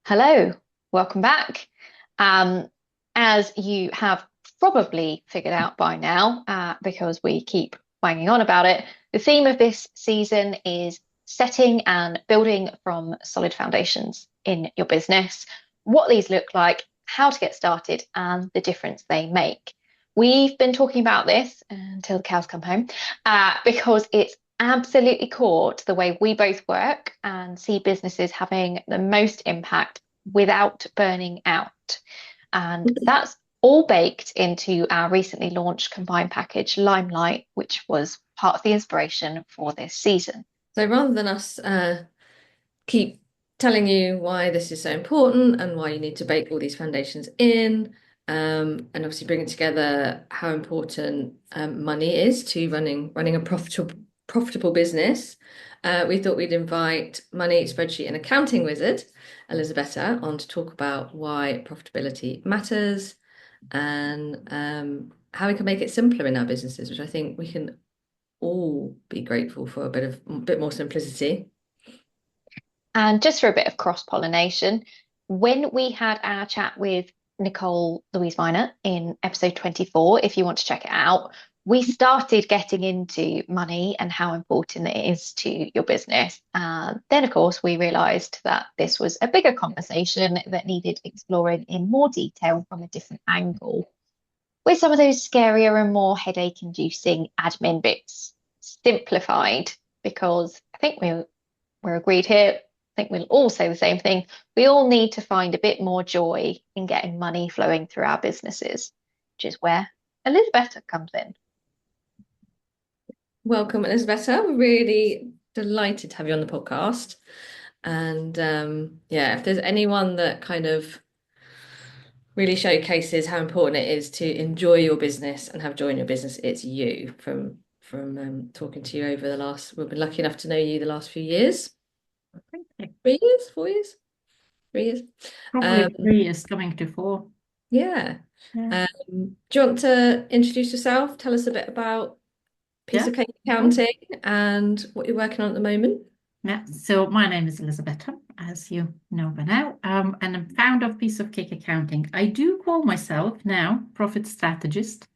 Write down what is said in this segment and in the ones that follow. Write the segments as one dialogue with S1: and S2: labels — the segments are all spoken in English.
S1: Hello, welcome back. Um, as you have probably figured out by now, because we keep banging on about it, the theme of this season is setting and building from solid foundations in your business, what these look like, how to get started, and the difference they make. We've been talking about this until the cows come home, because it's absolutely core to the way we both work and see businesses having the most impact without burning out. And that's all baked into our recently launched combined package, Limelight, which was part of the inspiration for this season.
S2: So rather than us keep telling you why this is so important and why you need to bake all these foundations in, and obviously bringing together how important money is to running a profitable business, we thought we'd invite money spreadsheet and accounting wizard Elizabeta on to talk about why profitability matters and how we can make it simpler in our businesses, which I think we can all be grateful for a bit more simplicity.
S1: And just for a bit of cross-pollination, when we had our chat with Nicole Louise Viner in episode 24, if you want to check it out, we started getting into money and how important it is to your business. Then, of course, we realized that this was a bigger conversation that needed exploring in more detail from a different angle, with some of those scarier and more headache-inducing admin bits simplified, because I think we're agreed here. I think we'll all say the same thing. We all need to find a bit more joy in getting money flowing through our businesses, which is where Elizabeth comes in.
S2: Welcome, Elizabeth. We're really delighted to have you on the podcast. And yeah, if there's anyone that kind of really showcases how important it is to enjoy your business and have joy in your business, it's you. From talking to you over the last, we've been lucky enough to know you the last few years.
S3: Thank you.
S2: 3 years, 4 years, 3 years.
S3: Probably
S2: Um,
S3: 3 years coming to 4.
S2: yeah.
S3: Yeah.
S2: Do you want to introduce yourself? Tell us a bit about piece
S3: Yeah.
S2: of cake
S3: Sure.
S2: accounting and what you're working on at the moment.
S3: Yeah. So my name is Elizabeta, as you know by now, and I'm founder of Piece of Cake Accounting. I do call myself now profit strategist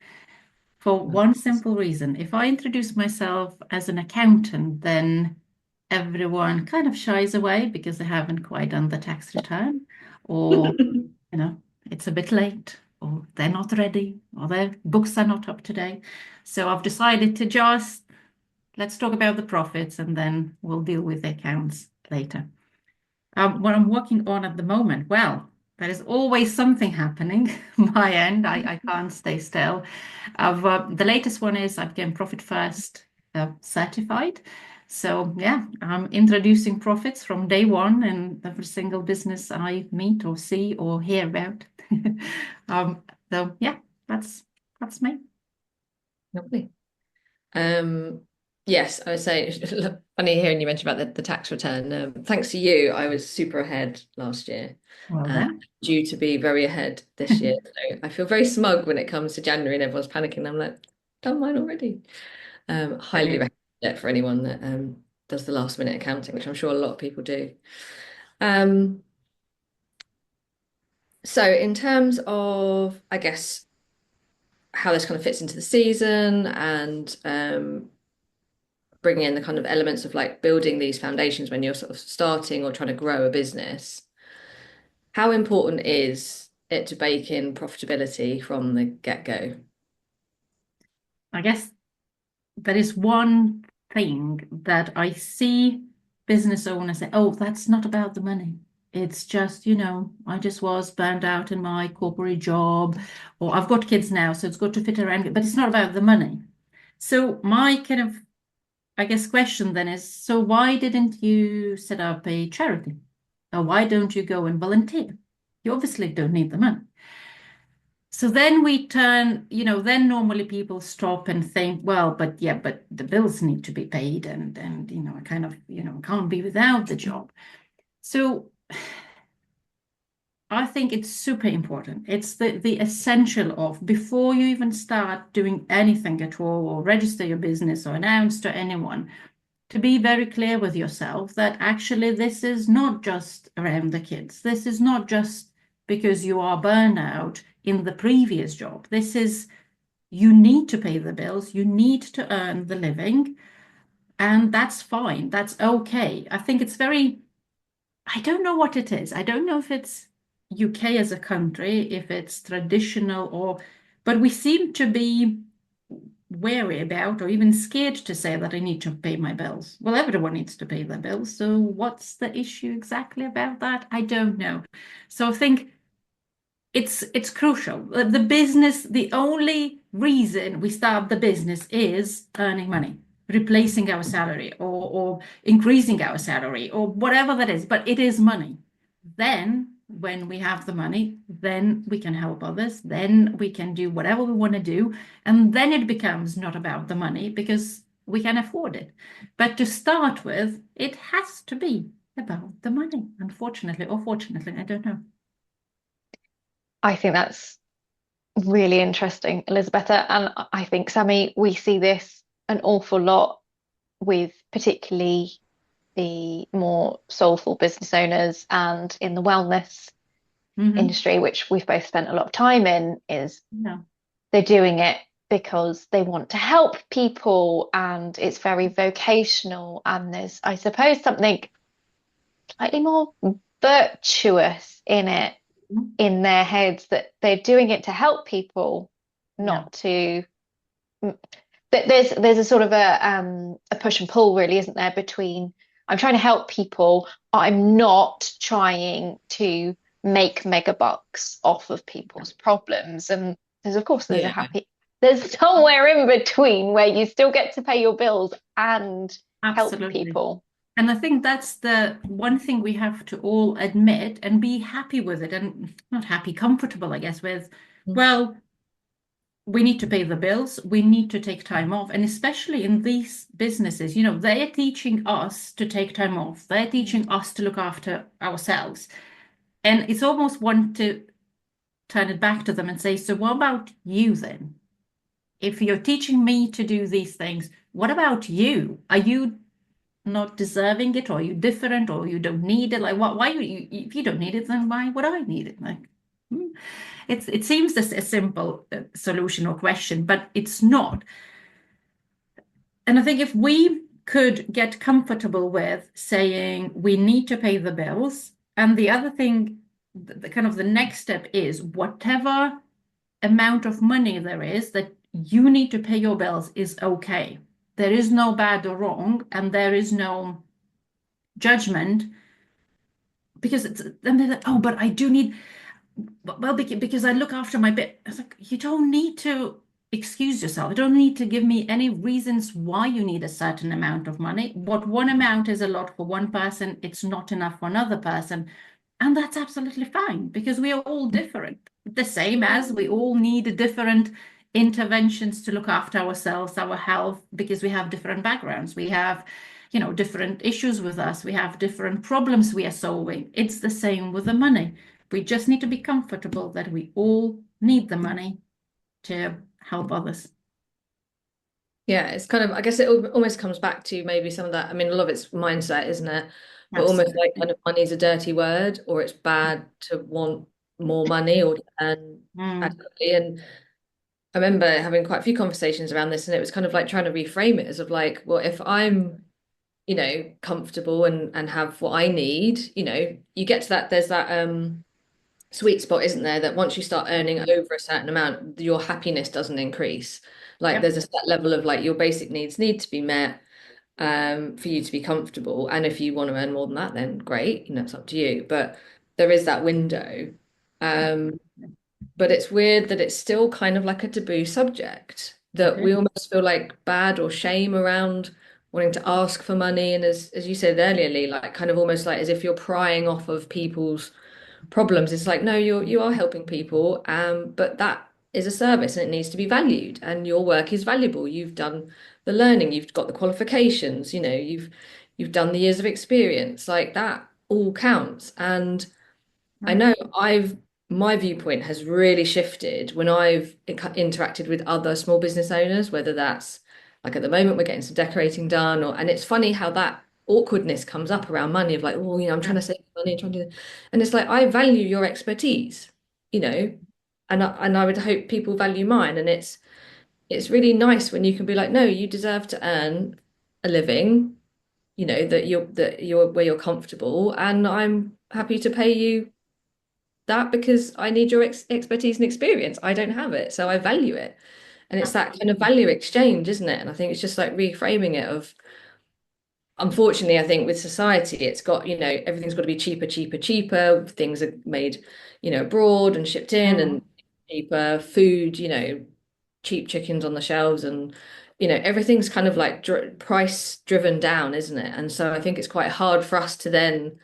S3: for one simple reason. If I introduce myself as an accountant, then everyone kind of shies away because they haven't quite done the tax return, or it's a bit late, or they're not ready, or their books are not up to date. So I've decided to just let's talk about the profits and then we'll deal with the accounts later. What I'm working on at the moment, well, there is always something happening my end. I can't stay still. The latest one is I became Profit First certified. So yeah, I'm introducing profits from day one in every single business I meet or see or hear about. um, so yeah, that's me.
S2: Lovely. Yes, I would say funny hearing you mention about the tax return. Thanks to you, I was super ahead last year,
S3: Well
S2: uh,
S3: done.
S2: due to be very ahead this year. So I feel very smug when it comes to January and everyone's panicking. I'm like, done mine already. Highly
S3: Brilliant.
S2: recommend it for anyone that does the last minute accounting, which I'm sure a lot of people do. Um, so in terms of, I guess, how this kind of fits into the season and bringing in the kind of elements of like building these foundations when you're sort of starting or trying to grow a business, how important is it to bake in profitability from the get-go?
S3: I guess there is one thing that I see business owners say, oh, that's not about the money. It's just, I just was burned out in my corporate job, or I've got kids now, so it's got to fit around, but it's not about the money. So my kind of, I guess, question then is, so why didn't you set up a charity? Or why don't you go and volunteer? You obviously don't need the money. So then we turn, then normally people stop and think, well, but yeah, but the bills need to be paid and I kind of, can't be without the job. So I think it's super important. It's the essential of before you even start doing anything at all or register your business or announce to anyone, to be very clear with yourself that actually this is not just around the kids. This is not just because you are burnout in the previous job. This is, you need to pay the bills, you need to earn the living, and that's fine. That's okay. I think it's very, I don't know what it is. I don't know if it's UK as a country, if it's traditional or, but we seem to be wary about or even scared to say that I need to pay my bills. Well, everyone needs to pay their bills. So what's the issue exactly about that? I don't know. So I think it's crucial. The business, the only reason we start the business is earning money, replacing our salary or increasing our salary or whatever that is, but it is money. Then when we have the money, then we can help others, then we can do whatever we want to do, and then it becomes not about the money because we can afford it. But to start with, it has to be about the money, unfortunately or fortunately, I don't know.
S1: I think that's really interesting, Elizabeta. And I think, Sammy, we see this an awful lot with particularly the more soulful business owners and in the wellness
S3: Mm-hmm.
S1: industry, which we've both spent a lot of time in, is
S3: Yeah.
S1: they're doing it because they want to help people and it's very vocational. And there's, I suppose, something slightly more virtuous in it in their heads that they're doing it to help people,
S3: Yeah.
S1: not to. There's a sort of a push and pull, really, isn't there, between I'm trying to help people, I'm not trying to make mega bucks off of people's problems. And there's of course
S2: Yeah.
S1: there's somewhere in between where you still get to pay your bills and help
S3: Absolutely.
S1: people.
S3: And I think that's the one thing we have to all admit and be happy with it, and not happy, comfortable, I guess, with, well, we need to pay the bills, we need to take time off. And especially in these businesses, they're teaching us to take time off. They're teaching us to look after ourselves. And it's almost want to turn it back to them and say, so what about you then? If you're teaching me to do these things, what about you? Are you not deserving it, or are you different, or you don't need it? Like, why if you don't need it, then why would I need it? Like, hmm. It seems a simple solution or question, but it's not. And I think if we could get comfortable with saying we need to pay the bills, and the other thing, the kind of the next step is whatever amount of money there is that you need to pay your bills is okay. There is no bad or wrong, and there is no judgment because then they're like, oh, but I do need, well, because I look after my bit. It's like, you don't need to excuse yourself. You don't need to give me any reasons why you need a certain amount of money. What one amount is a lot for one person, it's not enough for another person. And that's absolutely fine because we are all different. The same as we all need different interventions to look after ourselves, our health, because we have different backgrounds. We have, different issues with us. We have different problems we are solving. It's the same with the money. We just need to be comfortable that we all need the money to help others.
S2: Yeah, it's kind of, I guess it almost comes back to maybe some of that. I mean, a lot of it's mindset, isn't it? But almost like
S3: Absolutely.
S2: kind of money's a dirty word, or it's bad to want more money or to earn
S3: Mm,
S2: adequately. And I remember having quite a few conversations around this, and it was kind of like trying to reframe it as of like, well, if I'm, comfortable and have what I need, you get to that, there's that sweet spot, isn't there? That once you start earning over a certain amount, your happiness doesn't increase. Like
S3: yep.
S2: there's a set level of like your basic needs need to be met for you to be comfortable. And if you want to earn more than that, then great, it's up to you. But there is that window. Um, but it's weird that it's still kind of like a taboo subject
S3: It
S2: that we
S3: is.
S2: almost feel like bad or shame around wanting to ask for money. And as you said earlier, Lee, like kind of almost like as if you're prying off of people's problems. It's like, no, you are helping people, but that is a service and it needs to be valued. And your work is valuable. You've done the learning, you've got the qualifications, you've done the years of experience. Like that all counts. And I
S3: Right.
S2: know my viewpoint has really shifted when I've interacted with other small business owners, whether that's Like at the moment, we're getting some decorating done, and it's funny how that awkwardness comes up around money of like, oh, I'm trying to save money, trying to, and it's like I value your expertise, and I would hope people value mine, and it's really nice when you can be like, no, you deserve to earn a living, that you're where you're comfortable, and I'm happy to pay you that because I need your expertise and experience. I don't have it, so I value it. And it's that kind of value exchange, isn't it? And I think it's just like reframing it of, unfortunately, I think with society, it's got, everything's got to be cheaper, cheaper, cheaper. Things are made, abroad and shipped in and cheaper food, cheap chickens on the shelves and, everything's kind of like price driven down, isn't it? And so I think it's quite hard for us to then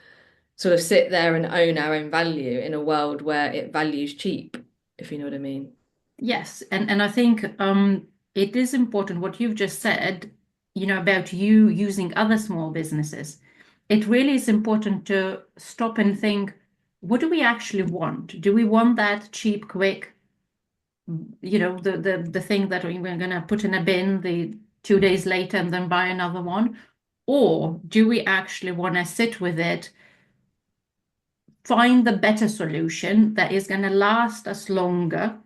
S2: sort of sit there and own our own value in a world where it values cheap, if you know what I mean.
S3: Yes, and I think it is important what you've just said, about you using other small businesses. It really is important to stop and think, what do we actually want? Do we want that cheap, quick, the thing that we're going to put in a bin the 2 days later and then buy another one? Or do we actually want to sit with it, find the better solution that is going to last us longer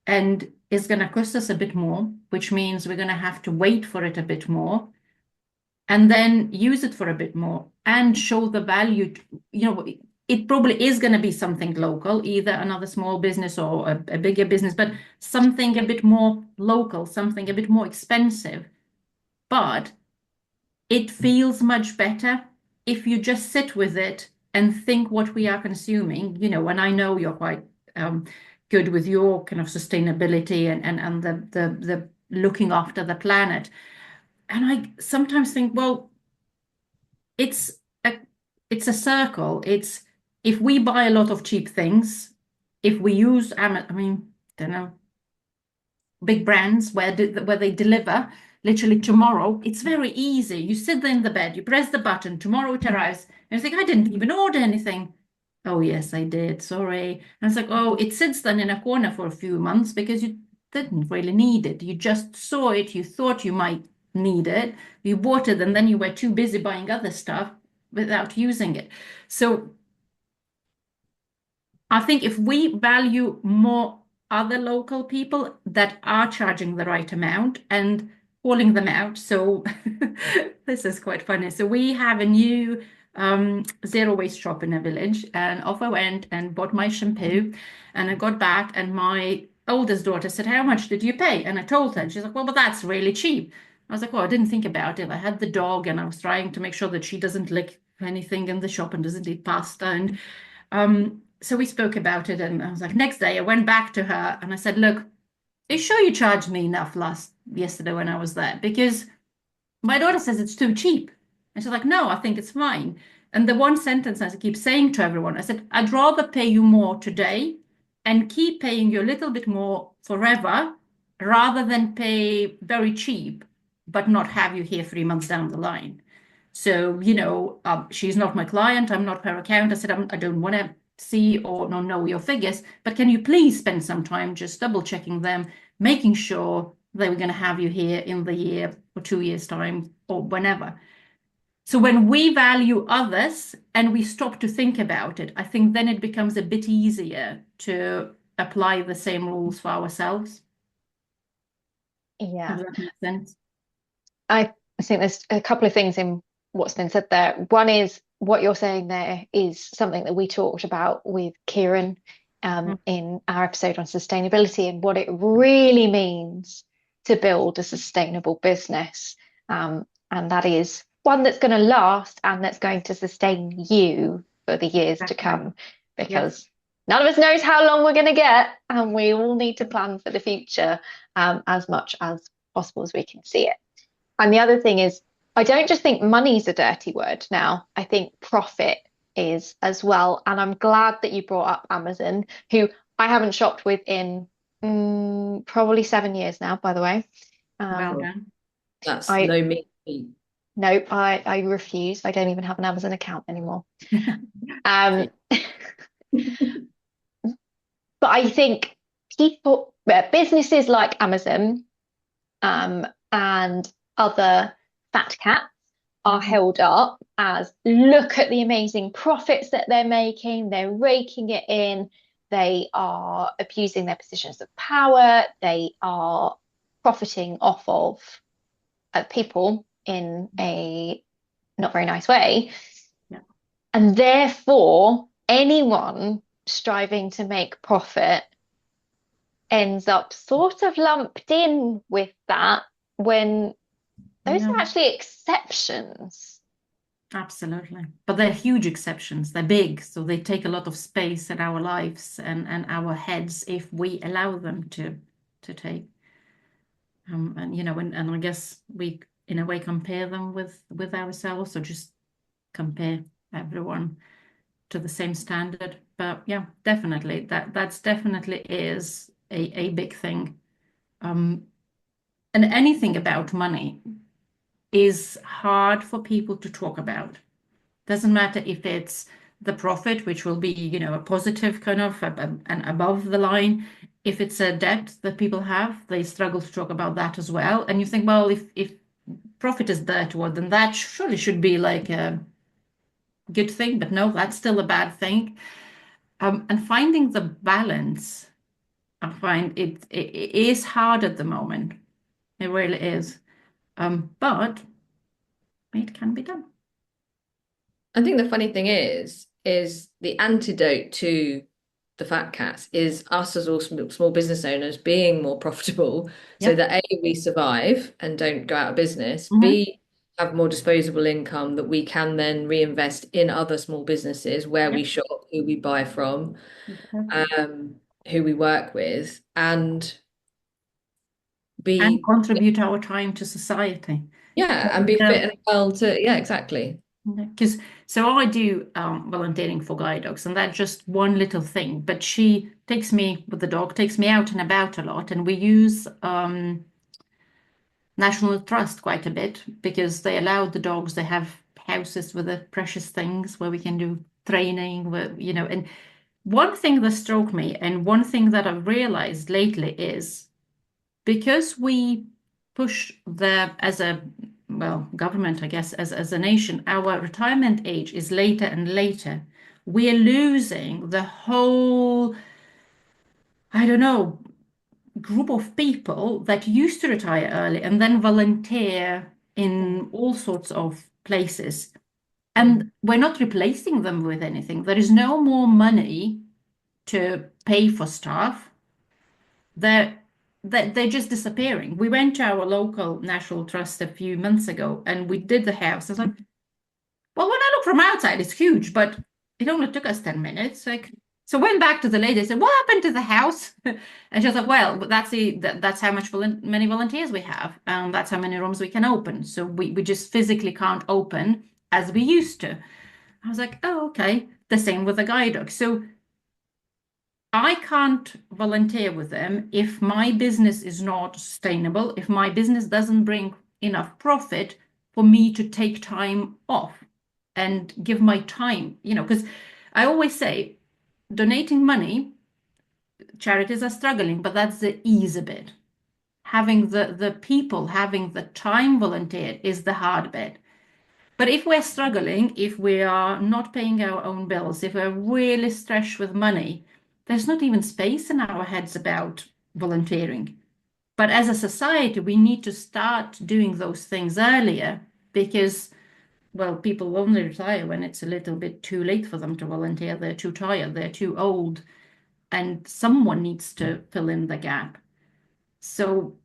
S3: and is going to cost us a bit more, which means we're going to have to wait for it a bit more and then use it for a bit more and show the value. It probably is going to be something local, either another small business or a bigger business, but something a bit more local, something a bit more expensive. But it feels much better if you just sit with it and think what we are consuming, and I know you're quite good with your kind of sustainability and the looking after the planet. And I sometimes think, well, it's a it's a circle. It's if we buy a lot of cheap things, if we use I mean, don't know, big brands where they deliver literally tomorrow, it's very easy. You sit there in the bed, you press the button, tomorrow it arrives, and you think, I didn't even order anything. Oh, yes, I did. Sorry. And it's like, oh, it sits then in a corner for a few months because you didn't really need it. You just saw it, you thought you might need it, you bought it, and then you were too busy buying other stuff without using it. So I think if we value more other local people that are charging the right amount and calling them out. So this is quite funny. So we have a new zero waste shop in a village, and off I went and bought my shampoo, and I got back and my oldest daughter said, how much did you pay? And I told her, and she's like, well, but that's really cheap. I was like, well, I didn't think about it. I had the dog and I was trying to make sure that she doesn't lick anything in the shop and doesn't eat pasta. And so we spoke about it, and I was like, next day I went back to her and I said, look, are you sure you charged me enough yesterday when I was there? Because my daughter says it's too cheap. And she's like, no, I think it's fine. And the one sentence I keep saying to everyone, I said, I'd rather pay you more today and keep paying you a little bit more forever rather than pay very cheap, but not have you here 3 months down the line. So, she's not my client. I'm not her account. I said, I don't want to see or not know your figures, but can you please spend some time just double checking them, making sure they were going to have you here in the year or 2 years' time or whenever. So when we value others and we stop to think about it, I think then it becomes a bit easier to apply the same rules for ourselves.
S1: Yeah.
S3: Does that make sense?
S1: I think there's a couple of things in what's been said there. One is what you're saying there is something that we talked about with Kieran in our episode on sustainability and what it really means to build a sustainable business. And that is one that's going to last and that's going to sustain you for the years to come, because none of us knows how long we're going to get, and we all need to plan for the future as much as possible as we can see it. And the other thing is, I don't just think money's a dirty word now. I think profit is as well. And I'm glad that you brought up Amazon, who I haven't shopped with in probably 7 years now, by the way.
S3: Well done.
S2: That's no mean feat.
S1: No, I refuse. I don't even have an Amazon account anymore. But I think businesses like Amazon, and other fat cats are held up as look at the amazing profits that they're making, they're raking it in, they are abusing their positions of power, they are profiting off of people in a not very nice way.
S3: Yeah.
S1: And therefore, anyone striving to make profit ends up sort of lumped in with that when those
S3: Yeah,
S1: are actually exceptions.
S3: absolutely. But they're huge exceptions. They're big, so they take a lot of space in our lives and our heads if we allow them to take. And and I guess we in a way compare them with ourselves, or just compare everyone to the same standard. But yeah, definitely that's definitely is a big thing. And anything about money is hard for people to talk about. Doesn't matter if it's the profit, which will be, a positive kind of and above the line. If it's a debt that people have, they struggle to talk about that as well. And you think, well, if profit is there toward, then that surely should be like a good thing. But no, that's still a bad thing. And finding the balance, I find it is hard at the moment. It really is. But it can be done.
S2: I think the funny thing is the antidote to the fat cats is us as all small business owners being more profitable so
S3: Yeah.
S2: that A, we survive and don't go out of business,
S3: Hmm.
S2: B, have more disposable income that we can then reinvest in other small businesses where
S3: Yeah.
S2: we shop, who we buy from,
S3: Exactly.
S2: who we work with, and
S3: And
S2: be,
S3: contribute our time to society.
S2: yeah, and be fit
S3: And
S2: and well to, yeah, exactly.
S3: because so I do volunteering for guide dogs, and that's just one little thing. But she takes me with the dog, takes me out and about a lot, and we use National Trust quite a bit because they allow the dogs. They have houses with the precious things where we can do training, and one thing that struck me, and one thing that I've realized lately is because we push as a well government, I guess, as a nation, our retirement age is later and later. We are losing the whole, I don't know, group of people that used to retire early and then volunteer in all sorts of places. And we're not replacing them with anything. There is no more money to pay for staff. They're they're just disappearing. We went to our local National Trust a few months ago and we did the house. I was like, well, when I look from outside, it's huge, but it only took us 10 minutes. Like, so went back to the lady and said, what happened to the house? And she was like, well, that's how much many volunteers we have. That's how many rooms we can open. So we just physically can't open as we used to. I was like, oh, okay. The same with the guide dog. So I can't volunteer with them if my business is not sustainable, if my business doesn't bring enough profit for me to take time off and give my time, because I always say donating money, charities are struggling, but that's the easy bit. Having the people, having the time volunteered is the hard bit. But if we're struggling, if we are not paying our own bills, if we're really stretched with money, there's not even space in our heads about volunteering. But as a society, we need to start doing those things earlier because, well, people only retire when it's a little bit too late for them to volunteer. They're too tired, they're too old, and someone needs to fill in the gap. So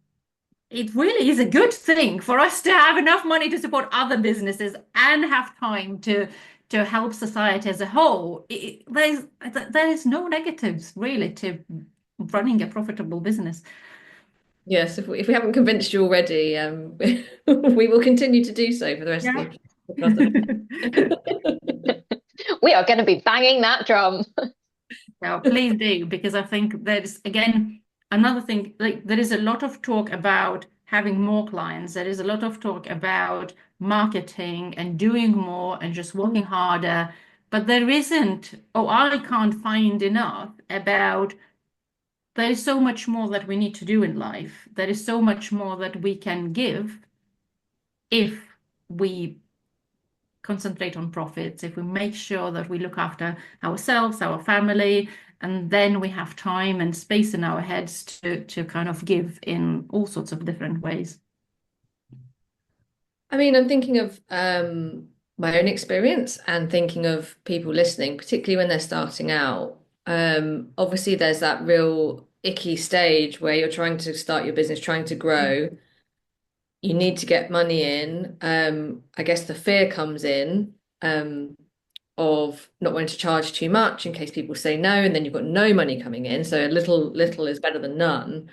S3: it really is a good thing for us to have enough money to support other businesses and have time to help society as a whole. There is no negatives really to running a profitable business.
S2: Yes, if we haven't convinced you already, we will continue to do so for the rest of
S3: Yeah.
S2: the podcast.
S1: We are going to be banging that drum.
S3: Well, please do, because I think there's again another thing, like there is a lot of talk about having more clients. There is a lot of talk about marketing and doing more and just working harder. But there isn't, oh, I can't find enough about there is so much more that we need to do in life. There is so much more that we can give if we concentrate on profits, if we make sure that we look after ourselves, our family, and then we have time and space in our heads to kind of give in all sorts of different ways.
S2: I mean, I'm thinking of my own experience and thinking of people listening, particularly when they're starting out. Obviously, there's that real icky stage where you're trying to start your business, trying to grow. You need to get money in. I guess the fear comes in of not wanting to charge too much in case people say no, and then you've got no money coming in. So a little is better than none.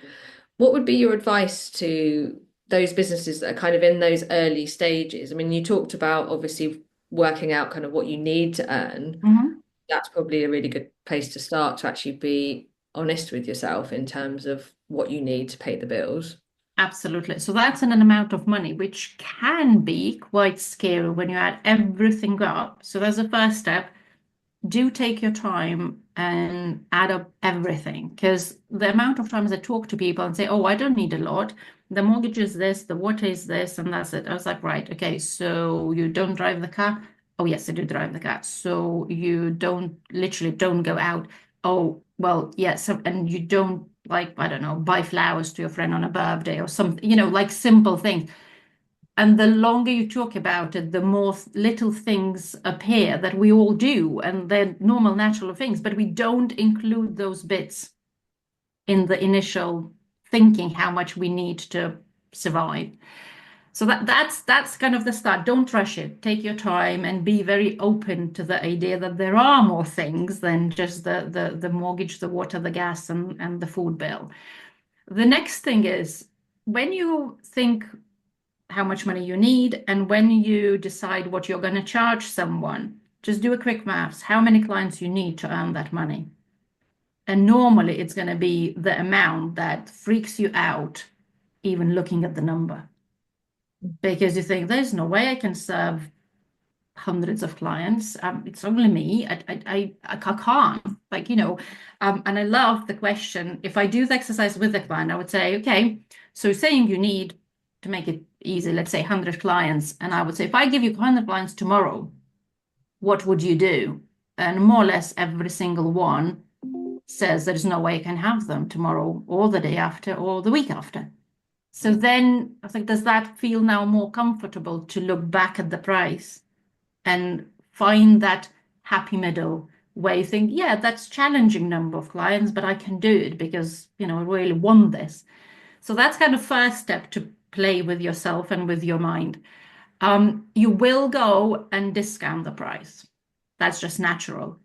S2: What would be your advice to those businesses that are kind of in those early stages? I mean, you talked about obviously working out kind of what you need to earn. That's probably a really good place to start, to actually be honest with yourself in terms of what you need to pay the bills.
S3: Absolutely. So that's an amount of money which can be quite scary when you add everything up. So that's the first step. Do take your time and add up everything, because the amount of times I talk to people and say, oh, I don't need a lot. The mortgage is this, the water is this, and that's it. I was like, right, okay, so you don't drive the car? Oh, yes, I do drive the car. So you literally don't go out? Oh, well, yes, and you don't, like, I don't know, buy flowers to your friend on a birthday or something, like simple things. And the longer you talk about it, the more little things appear that we all do, and they're normal, natural things, but we don't include those bits in the initial thinking how much we need to survive. So that's kind of the start. Don't rush it. Take your time and be very open to the idea that there are more things than just the mortgage, the water, the gas, and the food bill. The next thing is, when you think how much money you need, and when you decide what you're going to charge someone, just do a quick maths. How many clients you need to earn that money? And normally it's going to be the amount that freaks you out, even looking at the number, because you think there's no way I can serve hundreds of clients. It's only me. I can't, and I love the question. If I do the exercise with the client, I would say, okay, so saying you need, to make it easy, let's say 100 clients. And I would say, if I give you 100 clients tomorrow, what would you do? And more or less every single one says there's no way I can have them tomorrow or the day after or the week after. So then I think, does that feel now more comfortable to look back at the price and find that happy middle where you think, yeah, that's challenging number of clients, but I can do it because, I really want this. So that's kind of first step, to play with yourself and with your mind. You will go and discount the price. That's just natural.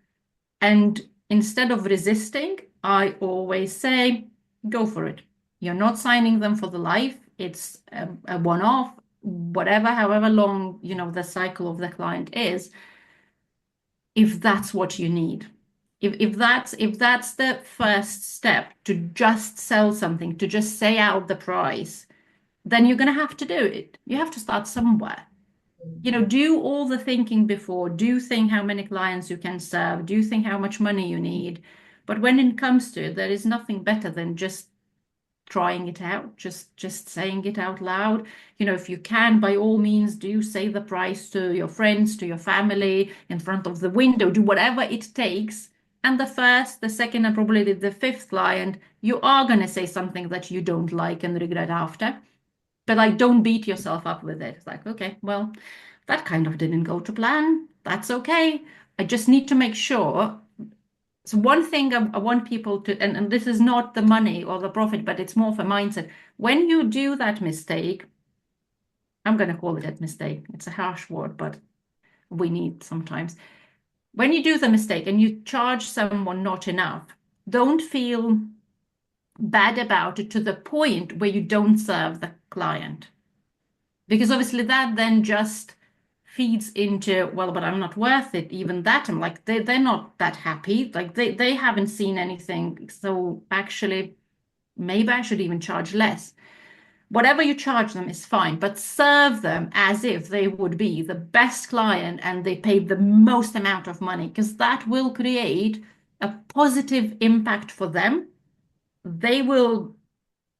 S3: And instead of resisting, I always say, go for it. You're not signing them for the life. It's a one-off, whatever, however long, the cycle of the client is, if that's what you need. If that's the first step, to just sell something, to just say out the price, then you're going to have to do it. You have to start somewhere. Do all the thinking before. Do think how many clients you can serve. Do think how much money you need. But when it comes to it, there is nothing better than just trying it out, just saying it out loud. If you can, by all means, do say the price to your friends, to your family, in front of the window. Do whatever it takes. And the first, the second, and probably the fifth client, you are going to say something that you don't like and regret after. But don't beat yourself up with it. It's like, okay, well, that kind of didn't go to plan. That's okay. I just need to make sure. So one thing I want people to, and this is not the money or the profit, but it's more for mindset. When you do that mistake, I'm going to call it a mistake. It's a harsh word, but we need sometimes. When you do the mistake and you charge someone not enough, don't feel bad about it to the point where you don't serve the client. Because obviously that then just feeds into, well, but I'm not worth it, even that. I'm like, they're not that happy. Like they haven't seen anything. So actually, maybe I should even charge less. Whatever you charge them is fine, but serve them as if they would be the best client and they paid the most amount of money, because that will create a positive impact for them. they will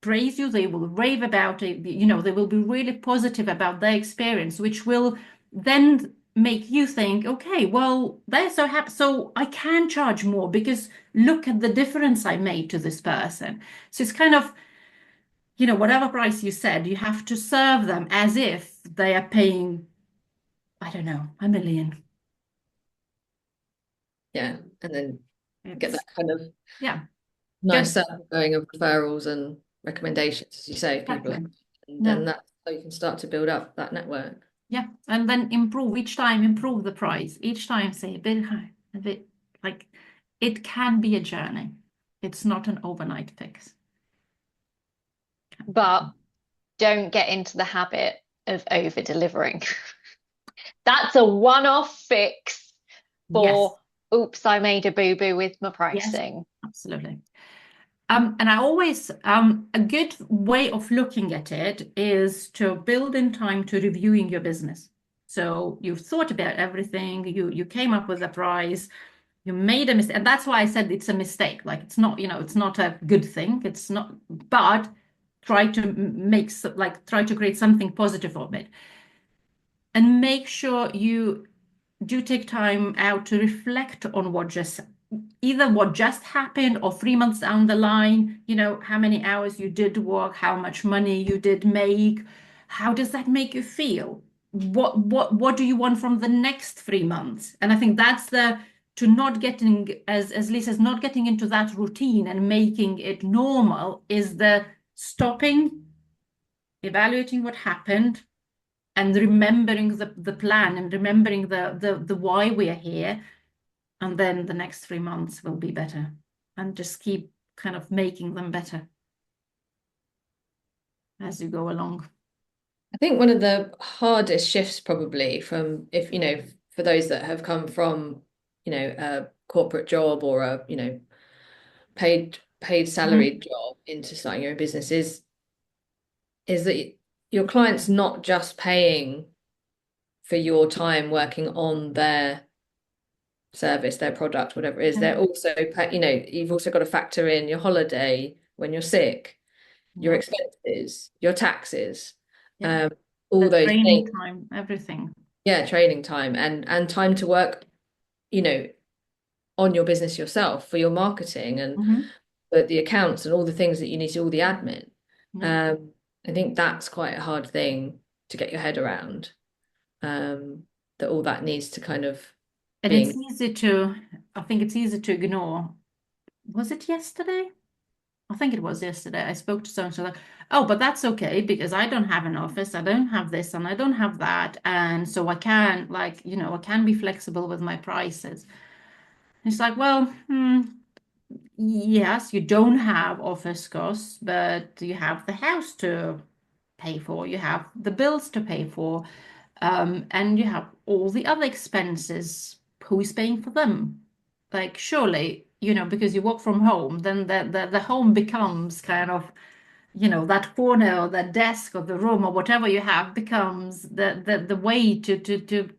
S3: praise you, they will rave about it, they will be really positive about their experience, which will then make you think, okay, well, they're so happy, so I can charge more because look at the difference I made to this person. So it's kind of, whatever price you said, you have to serve them as if they are paying, I don't know, 1 million.
S2: Yeah, and then get
S3: It's,
S2: that kind of
S3: yeah,
S2: nice
S3: good.
S2: circle going of referrals and recommendations, as you say, if people
S3: Exactly.
S2: and
S3: Yeah.
S2: then that's how you can start to build up that network.
S3: Yeah, and then improve each time, improve the price. Each time say a bit high, a bit like it can be a journey. It's not an overnight fix.
S1: But don't get into the habit of over delivering. That's a one-off fix
S3: Yes,
S1: for, oops, I made a boo-boo with my
S3: yes,
S1: pricing.
S3: absolutely. And I always, a good way of looking at it is to build in time to reviewing your business. So you've thought about everything, you came up with a price, you made a mistake, and that's why I said it's a mistake. Like it's not, it's not a good thing. It's not, but try to try to create something positive of it, and make sure you do take time out to reflect on either what just happened or 3 months down the line, how many hours you did work, how much money you did make, how does that make you feel? What do you want from the next 3 months? And I think that's to not getting, as Lisa's, not getting into that routine and making it normal is the stopping, evaluating what happened, and remembering the plan and remembering the why we are here. And then the next 3 months will be better, and just keep kind of making them better as you go along.
S2: I think one of the hardest shifts probably from for those that have come from, a corporate job or a, paid salaried job into starting your own business is that your client's not just paying for your time working on their service, their product, whatever it is. They're also, you've also got to factor in your holiday when you're sick, your
S3: Yeah,
S2: expenses, your taxes,
S3: yeah.
S2: all
S3: The
S2: those
S3: training
S2: things.
S3: time, everything.
S2: Yeah, training time and time to work, on your business yourself for your marketing and the accounts and all the things that you need to do, all the admin.
S3: Yeah.
S2: I think that's quite a hard thing to get your head around. That all that needs to kind of
S3: And
S2: being
S3: I think it's easy to ignore. Was it yesterday? I think it was yesterday. I spoke to someone, so like, oh, but that's okay because I don't have an office, I don't have this, and I don't have that, and so I can, I can be flexible with my prices. It's like, well, yes, you don't have office costs, but you have the house to pay for, you have the bills to pay for, and you have all the other expenses. Who is paying for them? Like, surely, because you work from home, then the home becomes kind of, that corner or that desk or the room or whatever you have becomes the way to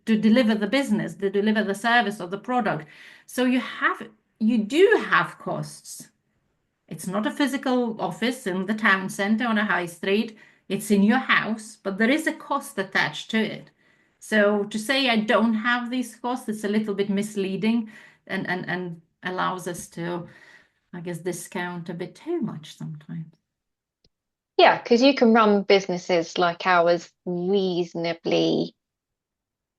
S3: deliver the business, to deliver the service or the product. So you do have costs. It's not a physical office in the town center on a high street. It's in your house, but there is a cost attached to it. So to say I don't have these costs, it's a little bit misleading and allows us to, I guess, discount a bit too much sometimes.
S1: Yeah, because you can run businesses like ours reasonably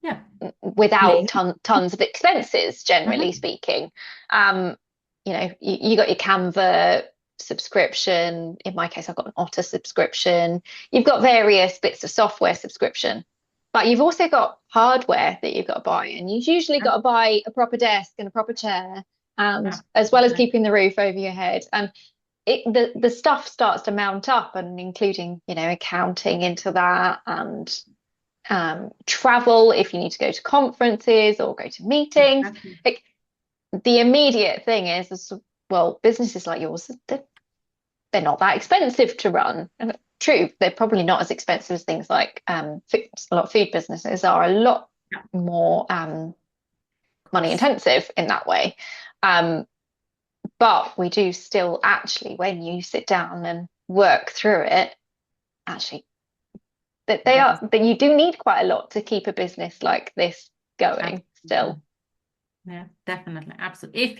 S3: Yeah.
S1: without
S3: Lean.
S1: tons of expenses, generally
S3: Mhm.
S1: speaking. Um, you got your Canva subscription. In my case, I've got an Otter subscription. You've got various bits of software subscription, but you've also got hardware that you've got to buy, and you've usually
S3: Yeah.
S1: got to buy a proper desk and a proper chair, and
S3: Yeah.
S1: as well as
S3: Okay.
S1: keeping the roof over your head. And the stuff starts to mount up, and including, accounting into that, and travel if you need to go to conferences or go to meetings.
S3: Exactly.
S1: Like the immediate thing is well, businesses like yours, they're not that expensive to run. And true, they're probably not as expensive as things like food, a lot of food businesses are a lot more money
S3: Cost.
S1: intensive in that way. Um, But we do still actually, when you sit down and work through it, actually that you do need quite a lot to keep a business like this going still.
S3: Yeah, definitely. Absolutely. If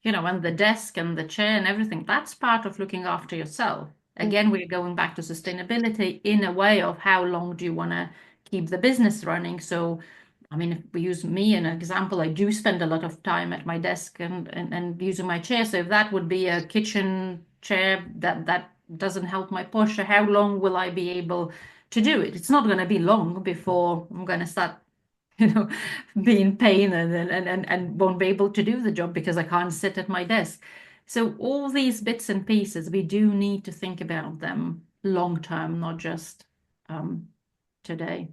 S3: and the desk and the chair and everything, that's part of looking after yourself. Again, we're going back to sustainability in a way of how long do you want to keep the business running. So, I mean, if we use me an example, I do spend a lot of time at my desk and using my chair. So if that would be a kitchen chair that doesn't help my posture, how long will I be able to do it? It's not going to be long before I'm going to start be in pain and won't be able to do the job because I can't sit at my desk. So all these bits and pieces, we do need to think about them long term, not just today.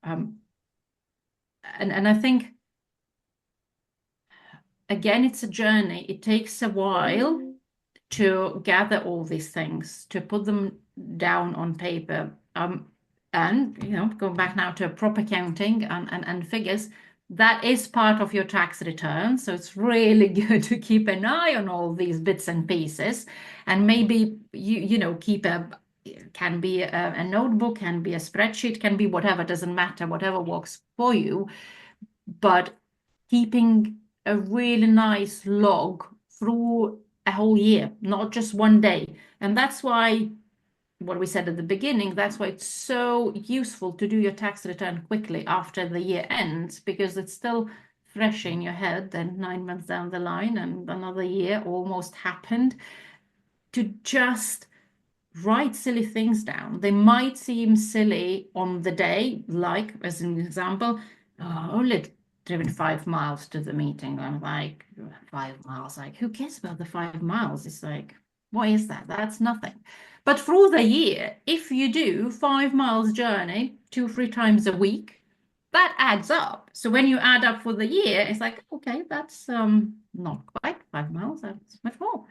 S3: And I think, again, it's a journey. It takes a while to gather all these things, to put them down on paper. And going back now to proper counting and figures, that is part of your tax return. So it's really good to keep an eye on all these bits and pieces, and maybe keep can be a notebook, can be a spreadsheet, can be whatever, doesn't matter, whatever works for you. But keeping a really nice log through a whole year, not just one day. And that's why what we said at the beginning, that's why it's so useful to do your tax return quickly after the year ends, because it's still fresh in your head. Then 9 months down the line and another year almost happened, to just write silly things down. They might seem silly on the day, like as an example, only driven 5 miles to the meeting. I'm like, 5 miles, like who cares about the 5 miles? It's like, what is that? That's nothing. But through the year, if you do 5 miles journey 2-3 times a week, that adds up. So when you add up for the year, it's like, okay, that's not quite 5 miles, that's much more.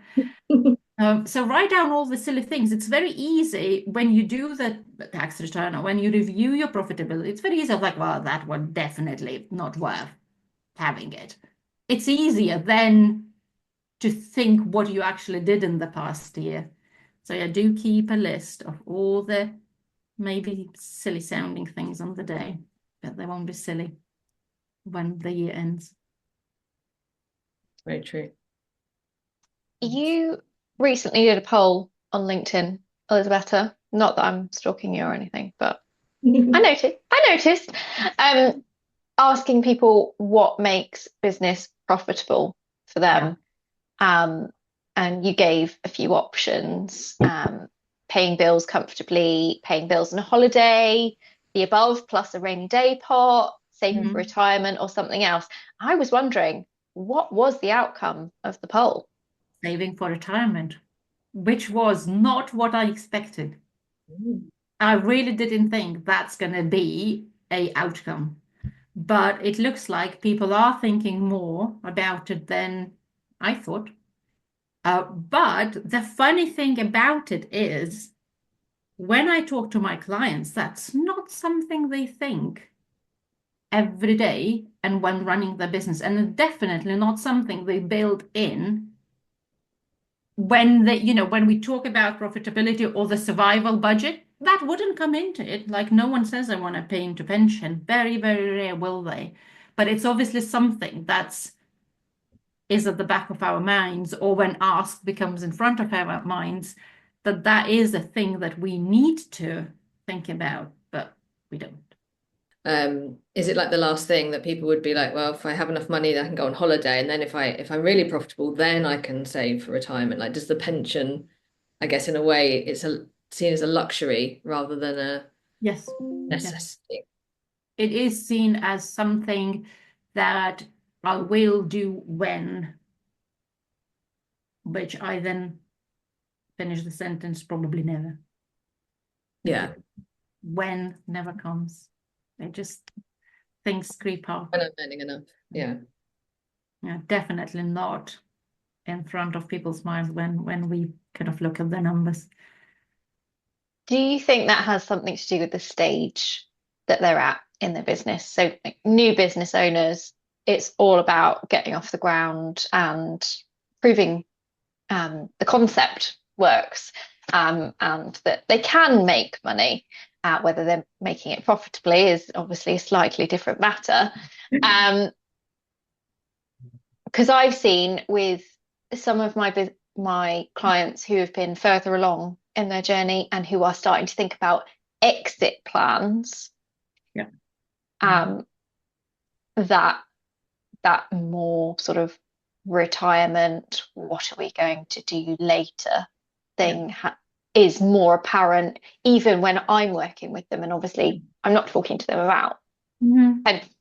S3: So write down all the silly things. It's very easy when you do the tax return or when you review your profitability. It's very easy, like, well, that one definitely not worth having it. It's easier than to think what you actually did in the past year. So I do keep a list of all the maybe silly sounding things on the day, but they won't be silly when the year ends.
S2: Very true.
S1: You recently did a poll on LinkedIn, Elizabeta. Not that I'm stalking you or anything, but I noticed, asking people what makes business profitable for them. And you gave a few options, paying bills comfortably, paying bills on a holiday, the above plus a rainy day pot, saving for retirement or something else. I was wondering, what was the outcome of the poll?
S3: Saving for retirement, which was not what I expected. I really didn't think that's going to be a outcome, but it looks like people are thinking more about it than I thought. But the funny thing about it is, when I talk to my clients, that's not something they think every day and when running their business, and definitely not something they build in when when we talk about profitability or the survival budget. That wouldn't come into it. Like, no one says I want to pay into pension. Very, very rare will they. But it's obviously something that's is at the back of our minds, or when asked becomes in front of our minds, that is a thing that we need to think about, but we don't.
S2: Is it like the last thing that people would be like, well, if I have enough money, then I can go on holiday, and then if I'm really profitable, then I can save for retirement? Like, does the pension, I guess in a way, it's seen as a luxury rather than a
S3: Yes.
S2: necessity.
S3: It is seen as something that I will do when, which I then finish the sentence, probably never.
S2: Yeah.
S3: When never comes. They just, things creep up.
S2: When I'm earning enough. Yeah.
S3: Yeah, definitely not in front of people's minds when we kind of look at the numbers.
S1: Do you think that has something to do with the stage that they're at in their business? So, like, new business owners, it's all about getting off the ground and proving the concept works, and that they can make money. Whether they're making it profitably is obviously a slightly different matter. Because I've seen with some of my clients who have been further along in their journey and who are starting to think about exit plans,
S3: Yeah.
S1: that more sort of retirement, what are we going to do later thing is more apparent even when I'm working with them. And obviously, I'm not talking to them about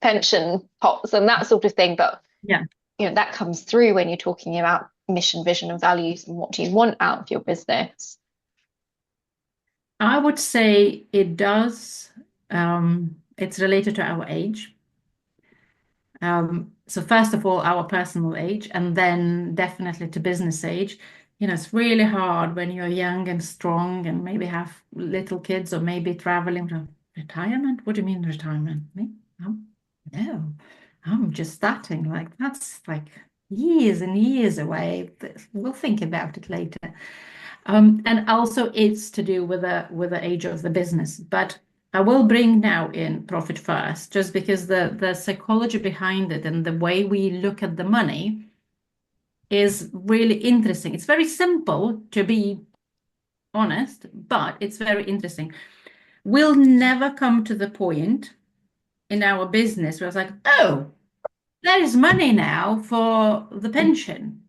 S1: pension pots and that sort of thing, but
S3: Yeah.
S1: that comes through when you're talking about mission, vision, and values and what do you want out of your business.
S3: I would say it does. It's related to our age. So first of all, our personal age, and then definitely to business age. It's really hard when you're young and strong and maybe have little kids or maybe traveling to retirement. What do you mean retirement? Me? No, I'm just starting. Like that's like years and years away. We'll think about it later. And also it's to do with the age of the business. But I will bring now in profit first, just because the psychology behind it and the way we look at the money is really interesting. It's very simple, to be honest, but it's very interesting. We'll never come to the point in our business where it's like, oh, there is money now for the pension,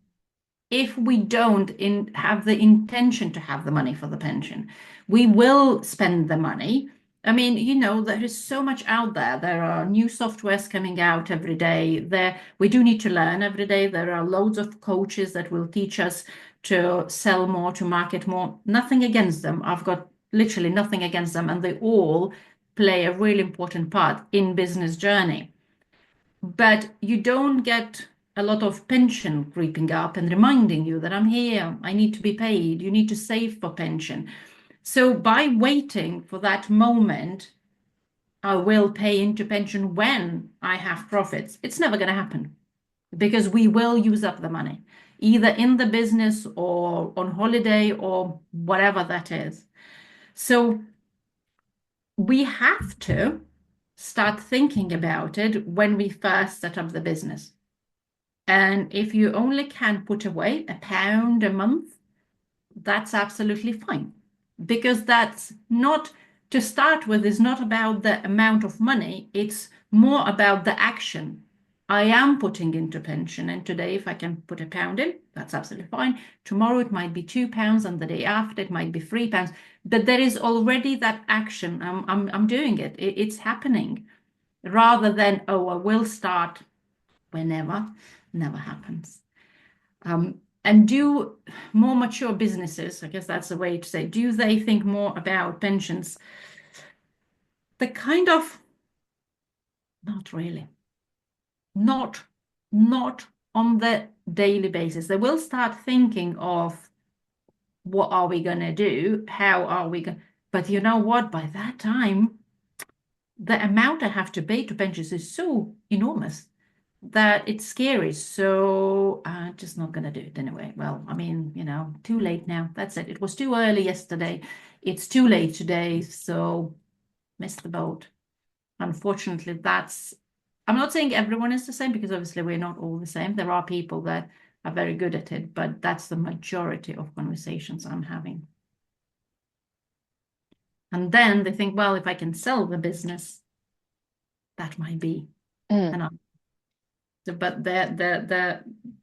S3: if we don't have the intention to have the money for the pension. We will spend the money. I mean, there is so much out there. There are new softwares coming out every day. We do need to learn every day. There are loads of coaches that will teach us to sell more, to market more. Nothing against them. I've got literally nothing against them, and they all play a really important part in business journey. But you don't get a lot of pension creeping up and reminding you that I'm here, I need to be paid, you need to save for pension. So by waiting for that moment, I will pay into pension when I have profits. It's never going to happen because we will use up the money, either in the business or on holiday or whatever that is. So we have to start thinking about it when we first set up the business. And if you only can put away £1 a month, that's absolutely fine. Because that's not, to start with, is not about the amount of money, it's more about the action. I am putting into pension, and today if I can put £1 in, that's absolutely fine. Tomorrow it might be £2, and the day after it might be £3. But there is already that action. I'm doing it. It's happening. Rather than, oh, I will start whenever. Never happens. And do more mature businesses, I guess that's the way to say, do they think more about pensions? The kind of, not really. Not on the daily basis. They will start thinking of what are we going to do? How are we going? But you know what? By that time, the amount I have to pay to pensions is so enormous that it's scary. So I'm just not going to do it anyway. Well, I mean, too late now. That's it. It was too early yesterday. It's too late today. So missed the boat. Unfortunately, I'm not saying everyone is the same, because obviously we're not all the same. There are people that are very good at it, but that's the majority of conversations I'm having. And then they think, well, if I can sell the business, that might be enough. But the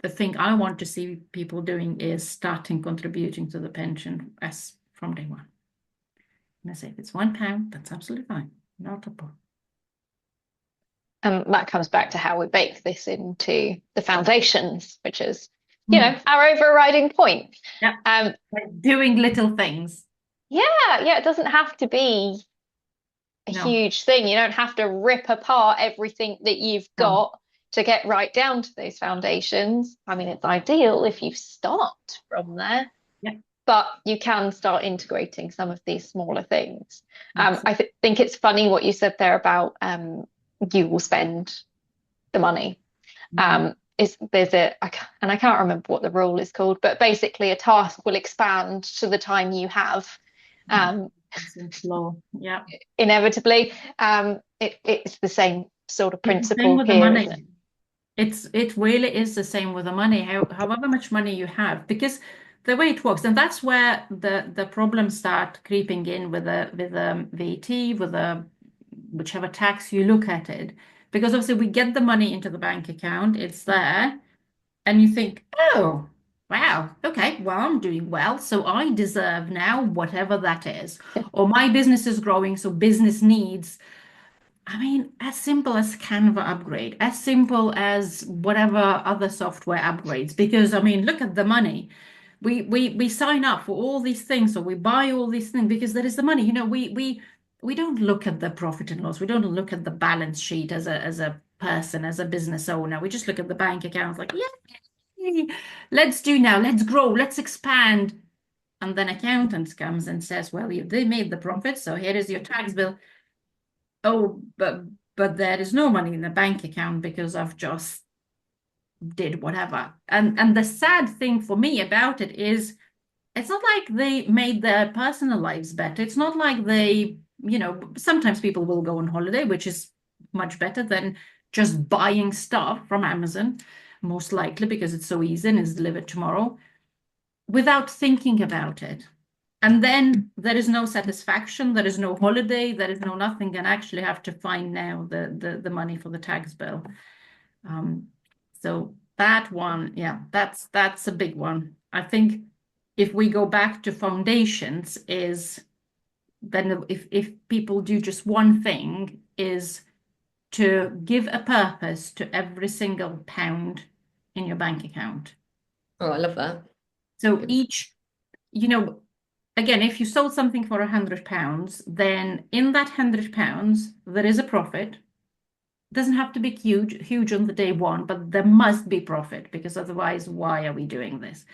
S3: thing I want to see people doing is starting contributing to the pension as from day one. And I say, if it's £1, that's absolutely fine. Not a problem.
S1: And that comes back to how we bake this into the foundations, which is, our overriding point.
S3: Yeah. Like doing little things.
S1: Yeah, it doesn't have to be a huge thing. You don't have to rip apart everything that you've got to get right down to those foundations. I mean, it's ideal if you start from there, but you can start integrating some of these smaller things. I think it's funny what you said there about you will spend the money. and I can't remember what the rule is called, but basically a task will expand to the time you have, um,
S3: It's low. Yeah.
S1: inevitably. It's the same sort of
S3: It's the same
S1: principle
S3: with the
S1: here, isn't it?
S3: money. It really is the same with the money, however much money you have, because the way it works, and that's where the problems start creeping in with the VAT, with the whichever tax you look at it. Because obviously we get the money into the bank account, it's there, and you think, oh, wow, okay, well, I'm doing well, so I deserve now whatever that is. Or my business is growing, so business needs, I mean, as simple as Canva upgrade, as simple as whatever other software upgrades. Because I mean, look at the money. We sign up for all these things, or we buy all these things because there is the money. We don't look at the profit and loss. We don't look at the balance sheet as a person, as a business owner. We just look at the bank accounts like, yeah, let's do now, let's grow, let's expand. And then accountant comes and says, well, they made the profit, so here is your tax bill. Oh, but there is no money in the bank account because I've just did whatever. And the sad thing for me about it is it's not like they made their personal lives better. It's not like sometimes people will go on holiday, which is much better than just buying stuff from Amazon, most likely because it's so easy and is delivered tomorrow without thinking about it. And then there is no satisfaction, there is no holiday, there is no nothing, and actually have to find now the money for the tax bill. So that one, yeah, that's a big one. I think if we go back to foundations, is then if people do just one thing, is to give a purpose to every single pound in your bank account.
S2: Oh, I love that.
S3: So each, you know, again, if you sold something for £100, then in that £100, there is a profit. It doesn't have to be huge on the day one, but there must be profit because otherwise, why are we doing this?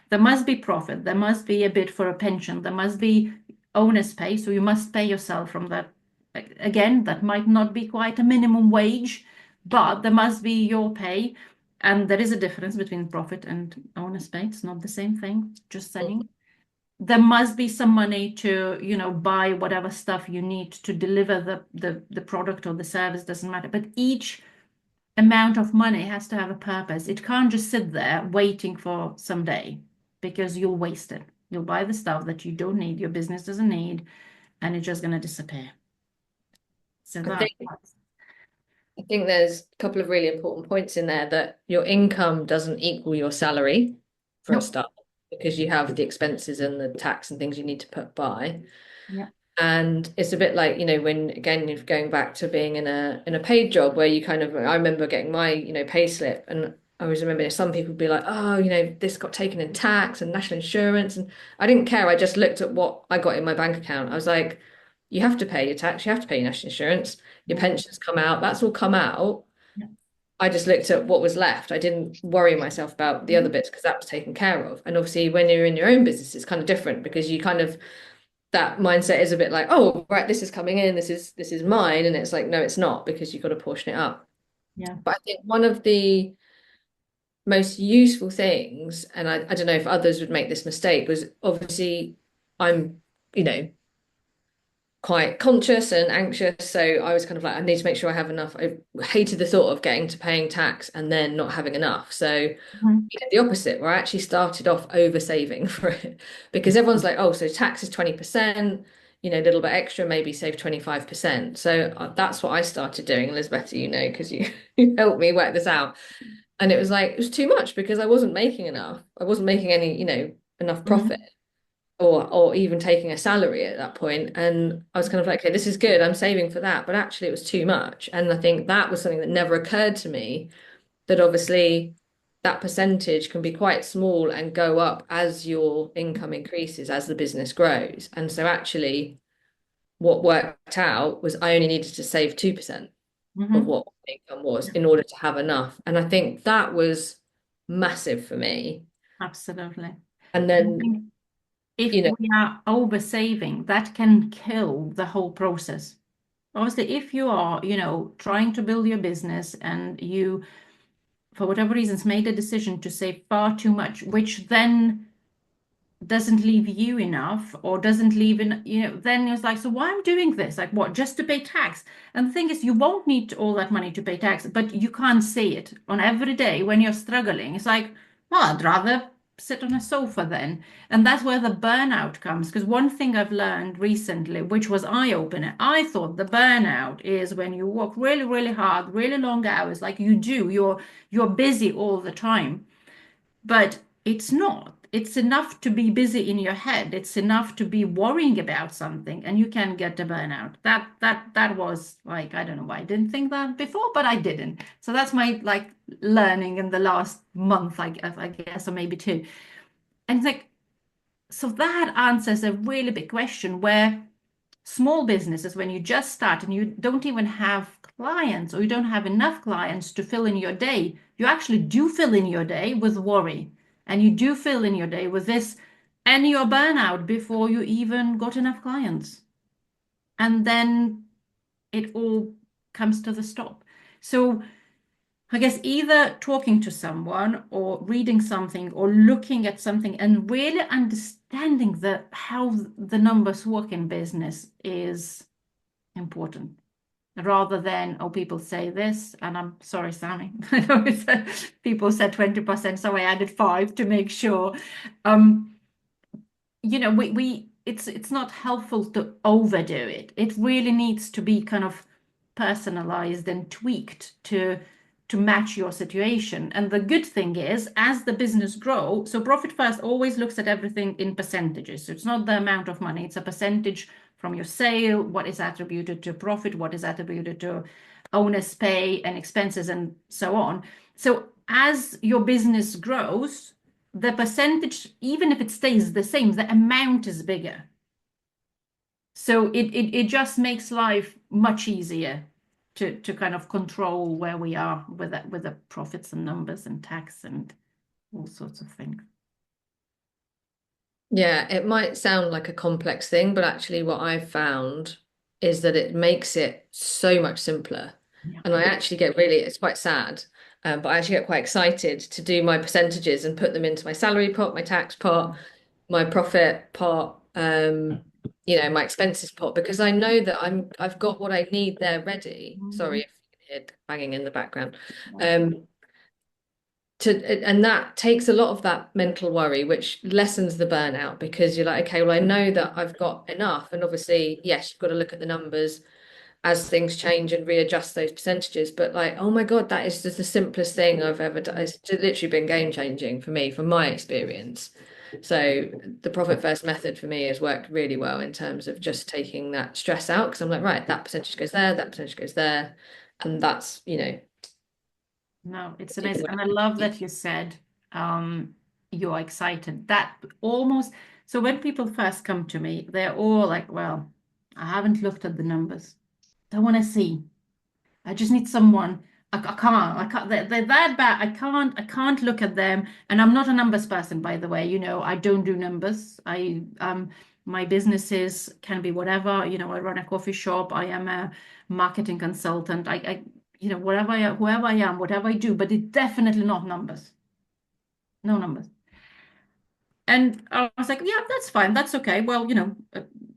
S3: There must be profit. There must be a bit for a pension. There must be owner's pay. So you must pay yourself from that. Again, that might not be quite a minimum wage, but there must be your pay. And there is a difference between profit and owner's pay. It's not the same thing, just saying. There must be some money to, buy whatever stuff you need to deliver the product or the service, doesn't matter. But each amount of money has to have a purpose. It can't just sit there waiting for someday because you'll waste it. You'll buy the stuff that you don't need, your business doesn't need, and it's just going to disappear. So
S2: I think I think there's a couple of really important points in there, that your income doesn't equal your salary for a
S3: Nope.
S2: start, because you have the expenses and the tax and things you need to put by.
S3: Yeah.
S2: And it's a bit like, when again, if going back to being in a paid job where you kind of, I remember getting my, pay slip, and I always remember some people would be like, oh, this got taken in tax and national insurance. And I didn't care. I just looked at what I got in my bank account. I was like, you have to pay your tax, you have to pay your national insurance, your pensions come out, that's all come out.
S3: Yeah.
S2: I just looked at what was left. I didn't worry myself about the other bits because that was taken care of. And obviously when you're in your own business, it's kind of different, because you kind of, that mindset is a bit like, oh, right, this is coming in, this is mine. And it's like, no, it's not, because you've got to portion it up.
S3: Yeah.
S2: But I think one of the most useful things, and I don't know if others would make this mistake, was obviously I'm, quite conscious and anxious. So I was kind of like, I need to make sure I have enough. I hated the thought of getting to paying tax and then not having enough. So the opposite, where I actually started off over saving for it, because everyone's like, oh, so tax is 20%, a little bit extra, maybe save 25%. So that's what I started doing, Elizabeta, because you helped me work this out. And it was like, it was too much because I wasn't making enough. I wasn't making any, enough profit. Or even taking a salary at that point. And I was kind of like, okay, this is good, I'm saving for that. But actually it was too much. And I think that was something that never occurred to me, that obviously that percentage can be quite small and go up as your income increases, as the business grows. And so actually what worked out was I only needed to save 2% of what my income was in order to have enough. And I think that was massive for me.
S3: Absolutely.
S2: And then
S3: if we are over saving, that can kill the whole process. Obviously, if you are, trying to build your business and you for whatever reasons, made a decision to save far too much, which then doesn't leave you enough, or doesn't leave in, then it's like, so why am I doing this? Like, what, just to pay tax? And the thing is, you won't need all that money to pay tax, but you can't see it on every day when you're struggling. It's like, well, I'd rather sit on a sofa then. And that's where the burnout comes. Because one thing I've learned recently, which was eye-opener, I thought the burnout is when you work really, really hard, really long hours, like you do, you're busy all the time. But it's not. It's enough to be busy in your head. It's enough to be worrying about something, and you can get a burnout. That was like, I don't know why I didn't think that before, but I didn't. So that's my like learning in the last month, I guess, or maybe two. And it's like, so that answers a really big question where small businesses, when you just start and you don't even have clients, or you don't have enough clients to fill in your day, you actually do fill in your day with worry, and you do fill in your day with this, and you're burnout before you even got enough clients. And then it all comes to the stop. So I guess either talking to someone or reading something or looking at something and really understanding how the numbers work in business is important, rather than, oh, people say this, and I'm sorry, Sammy. I know people said 20%, so I added 5 to make sure. It's not helpful to overdo it. It really needs to be kind of personalized and tweaked to match your situation. And the good thing is, as the business grows, so Profit First always looks at everything in percentages. So it's not the amount of money, it's a percentage from your sale, what is attributed to profit, what is attributed to owner's pay and expenses, and so on. So as your business grows, the percentage, even if it stays the same, the amount is bigger. So it just makes life much easier to kind of control where we are with the profits and numbers and tax and all sorts of things.
S2: Yeah, it might sound like a complex thing, but actually what I've found is that it makes it so much simpler.
S3: Yeah.
S2: And I actually get really, it's quite sad, but I actually get quite excited to do my percentages and put them into my salary pot, my tax pot, my profit pot, my expenses pot, because I know that I've got what I need there ready. Sorry if you can hear banging in the background. And that takes a lot of that mental worry, which lessens the burnout, because you're like, okay, well, I know that I've got enough. And obviously, yes, you've got to look at the numbers as things change and readjust those percentages. But like, oh my God, that is just the simplest thing I've ever done. It's literally been game changing for me, from my experience. So the Profit First method for me has worked really well in terms of just taking that stress out, because I'm like, right, that percentage goes there, that percentage goes there. And that's,
S3: No, it's amazing. And I love that you said you're excited. That almost, so when people first come to me, they're all like, well, I haven't looked at the numbers. I want to see. I just need someone. I can't, they're that bad. I can't look at them. And I'm not a numbers person, by the way. I don't do numbers. My businesses can be whatever. I run a coffee shop. I am a marketing consultant. Whoever I am, whatever I do, but it's definitely not numbers. No numbers. And I was like, yeah, that's fine. That's okay. Well,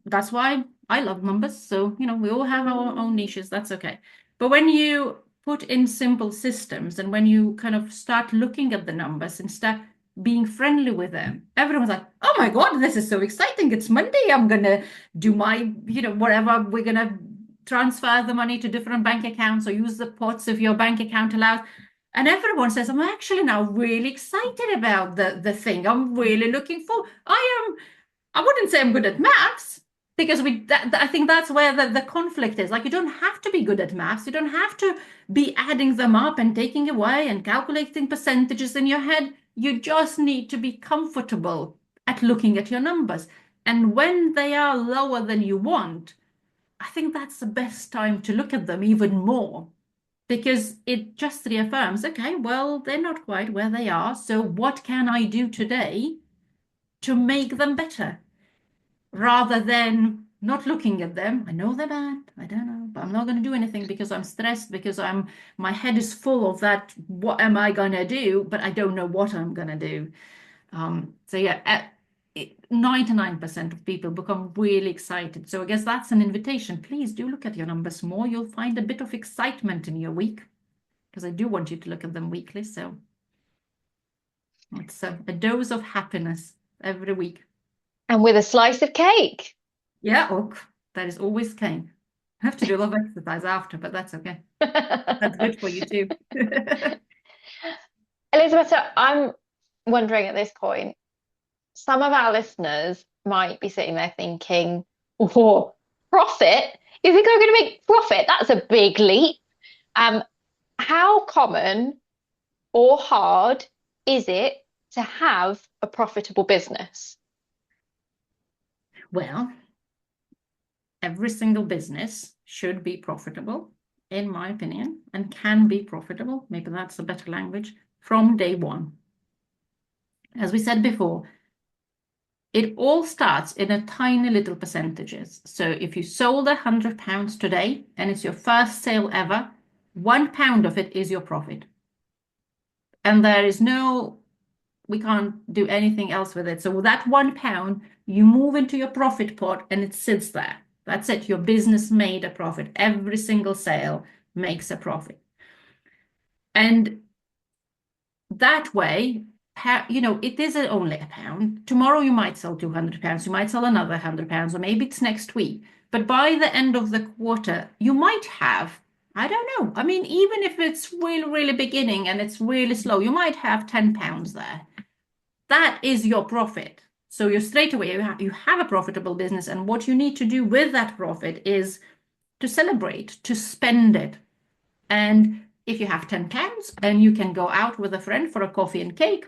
S3: that's why I love numbers. So, we all have our own niches. That's okay. But when you put in simple systems, and when you kind of start looking at the numbers and start being friendly with them, everyone's like, oh my God, this is so exciting. It's Monday. I'm going to do my, whatever. We're going to transfer the money to different bank accounts, or use the pots if your bank account allows. And everyone says, I'm actually now really excited about the thing. I'm really looking for. I wouldn't say I'm good at maths, because I think that's where the conflict is. Like, you don't have to be good at maths. You don't have to be adding them up and taking away and calculating percentages in your head. You just need to be comfortable at looking at your numbers. And when they are lower than you want, I think that's the best time to look at them even more, because it just reaffirms, okay, well, they're not quite where they are. So what can I do today to make them better? Rather than not looking at them. I know they're bad. I don't know. but I'm not going to do anything because I'm stressed, because my head is full of that, what am I going to do? But I don't know what I'm going to do. So yeah, 99% of people become really excited. So I guess that's an invitation. Please do look at your numbers more. You'll find a bit of excitement in your week, because I do want you to look at them weekly. So it's a dose of happiness every week.
S1: And with a slice of cake.
S3: Yeah, oh, that is always cane. I have to do a lot of exercise after, but that's okay. That's good for you too.
S1: Elizabeth, I'm wondering at this point, some of our listeners might be sitting there thinking, oh, profit? You think I'm going to make profit? That's a big leap. How common or hard is it to have a profitable business?
S3: Well, every single business should be profitable, in my opinion, and can be profitable, maybe that's a better language, from day one. As we said before, it all starts in a tiny little percentages. So if you sold £100 today and it's your first sale ever, £1 of it is your profit. And there is we can't do anything else with it. So that £1, you move into your profit pot and it sits there. That's it. Your business made a profit. Every single sale makes a profit. And that way, it isn't only £1. Tomorrow you might sell £200, you might sell another £100, or maybe it's next week. But by the end of the quarter, you might have, I don't know. I mean, even if it's really, really beginning and it's really slow, you might have £10 there. That is your profit. So you're straight away, you have a profitable business. And what you need to do with that profit is to celebrate, to spend it. And if you have £10 and you can go out with a friend for a coffee and cake,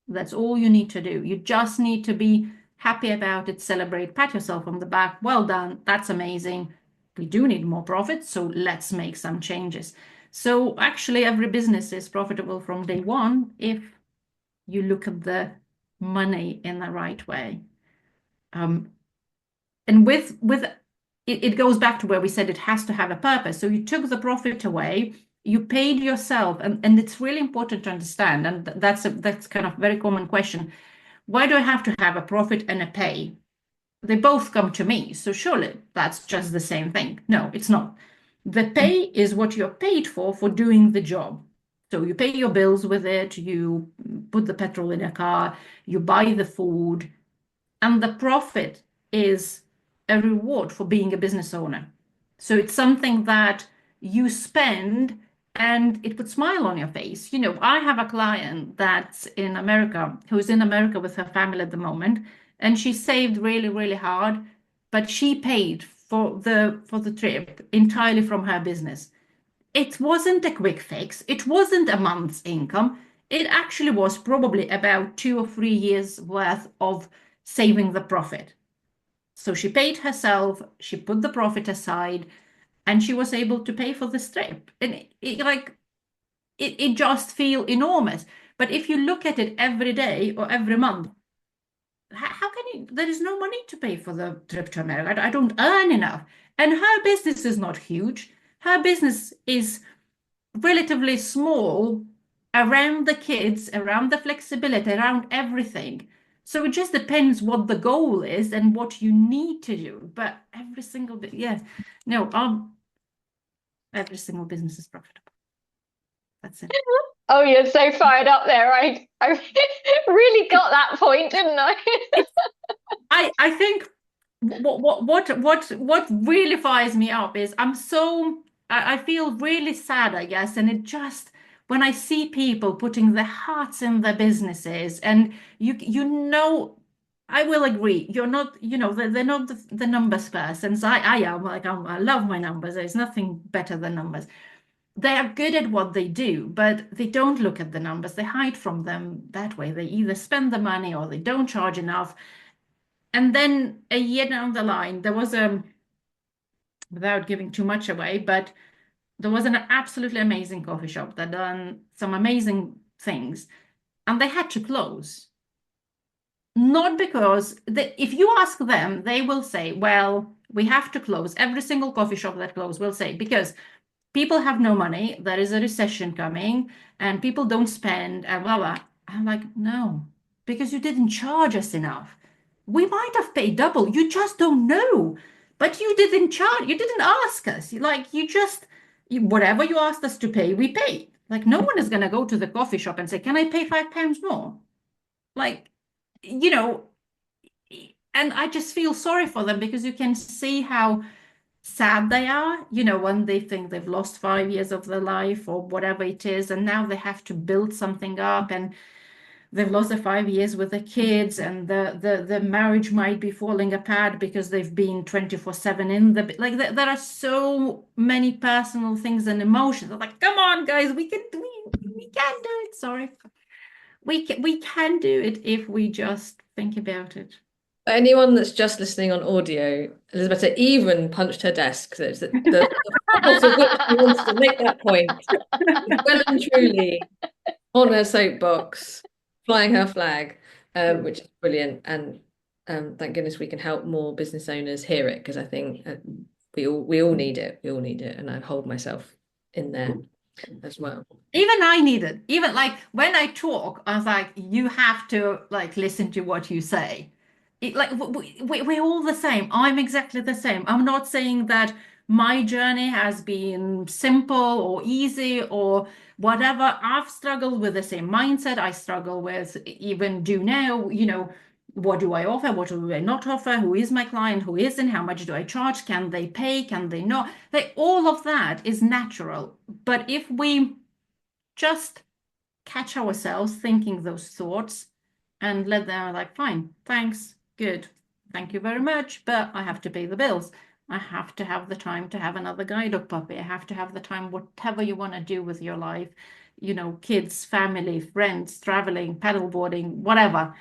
S3: that's all you need to do. You just need to be happy about it, celebrate, pat yourself on the back. Well done. That's amazing. We do need more profit, so let's make some changes. So actually, every business is profitable from day one if you look at the money in the right way. And with it goes back to where we said it has to have a purpose. So you took the profit away, you paid yourself, and it's really important to understand, and that's kind of very common question. Why do I have to have a profit and a pay? They both come to me, so surely that's just the same thing. No, it's not. The pay is what you're paid for doing the job. So you pay your bills with it, you put the petrol in a car, you buy the food, and the profit is a reward for being a business owner. So it's something that you spend and it puts a smile on your face. I have a client that's in America, who's in America with her family at the moment, and she saved really, really hard, but she paid for the trip entirely from her business. It wasn't a quick fix. It wasn't a month's income. It actually was probably about 2 or 3 years worth of saving the profit. So she paid herself, she put the profit aside, and she was able to pay for the trip. And it just feels enormous. But if you look at it every day or every month, how can you? There is no money to pay for the trip to America. I don't earn enough. And her business is not huge. Her business is relatively small around the kids, around the flexibility, around everything. So it just depends what the goal is and what you need to do. But every single bit, yeah, no, every single business is profitable. That's it.
S1: Oh, you're so fired up there. I really got that point, didn't I?
S3: I think what really fires me up is I feel really sad, I guess, and it just when I see people putting their hearts in their businesses, and I will agree, you're not, they're not the numbers persons. I am like I love my numbers. There's nothing better than numbers. They are good at what they do, but they don't look at the numbers. They hide from them that way. They either spend the money or they don't charge enough. And then a year down the line, there was without giving too much away, but there was an absolutely amazing coffee shop that done some amazing things, and they had to close. not because if you ask them, they will say, well, we have to close. Every single coffee shop that closes will say, because people have no money, there is a recession coming, and people don't spend, and blah, blah. I'm like, no, because you didn't charge us enough. We might have paid double. You just don't know. But you didn't charge, you didn't ask us. Like, whatever you asked us to pay, we paid. Like, no one is going to go to the coffee shop and say, can I pay £5 more? Like, you know, and I just feel sorry for them because you can see how sad they are, when they think they've lost 5 years of their life or whatever it is, and now they have to build something up, and they've lost the 5 years with the kids, and the marriage might be falling apart because they've been 24/7 in the like. There are so many personal things and emotions. I'm like, come on, guys, we can do it. Sorry, we can do it if we just think about it.
S2: For anyone that's just listening on audio, Elizabeta even punched her desk. So it's the force of which she wants to make that point. Well and truly on her soapbox, flying her flag, which is brilliant. And thank goodness we can help more business owners hear it, because I think we all need it. We all need it, and I hold myself in there as well.
S3: Even I need it. Even like when I talk, I was like, you have to like listen to what you say. Like we're all the same. I'm exactly the same. I'm not saying that my journey has been simple or easy or whatever. I've struggled with the same mindset. I struggle with even do now, what do I offer? What do I not offer? Who is my client? Who isn't? How much do I charge? Can they pay? Can they not? Like all of that is natural. But if we just catch ourselves thinking those thoughts and let them like, fine, thanks, good, thank you very much, but I have to pay the bills. I have to have the time to have another guide dog puppy. I have to have the time, whatever you want to do with your life, kids, family, friends, traveling, paddleboarding, whatever.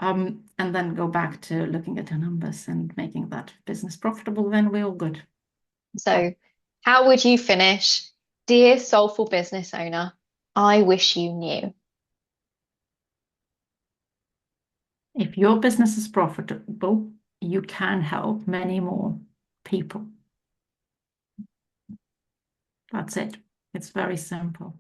S3: And then go back to looking at the numbers and making that business profitable, then we're all good.
S1: So, how would you finish? Dear soulful business owner, I wish you knew.
S3: If your business is profitable, you can help many more people. That's it. It's very simple.